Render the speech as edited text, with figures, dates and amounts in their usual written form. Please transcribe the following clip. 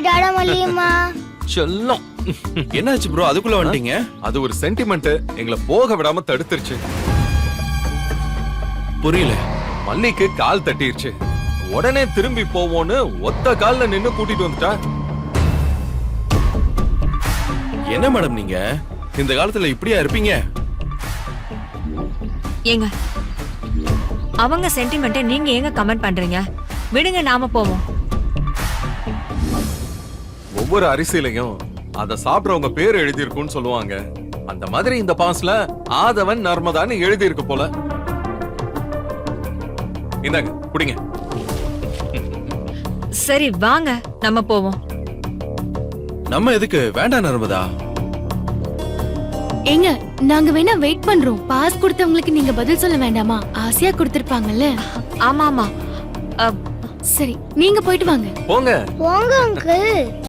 டாடா மல்லியம்மா. செல்லம். என்னாச்சு ப்ரோ அதுக்குள்ள வந்துட்டீங்க? அது ஒரு சென்டிமெண்ட் எங்களை போக விடாம தடுத்துருச்சு. புரியல. மல்லிக்கு கால் தட்டிருச்சு. உடனே திரும்பி போவோன்னு ஒத்த கால்ல நின்னு கூட்டிட்டு வந்துட்டா. என்ன மேடம் நீங்க இந்த காலத்துல இப்படியா இருப்பீங்க? ஏங்க அவங்க சென்டிமெண்ட்டை நீங்க ஏங்க கமெண்ட் பண்றீங்க? விடுங்க, நாம போவோம். ஒவ்வொரு அரிசியிலையும் அத சாப்பிடுறவங்க பேர் எழுதி இருக்கும்னு சொல்லுவாங்க. அந்த மாதிரி இந்த பாஸ்ல ஆதவன் நர்மதான்னு எழுதி இருக்கு போல. இந்தாங்க குடிங்க. சரி வாங்க, நம்ம போவோம். நம்ம எதுக்கு? வேண்டாம் நர்மதா. ஏங்க நாங்க வேணா வெயிட் பண்றோம். பாஸ் கொடுத்தவங்களுக்கு நீங்க பதில் சொல்ல வேண்டாமா? ஆசையா கொடுத்திருப்பாங்கல்ல. ஆமா ஆமா. சரி நீங்க போயிட்டு வாங்க. போங்க. போங்க அங்கிள்.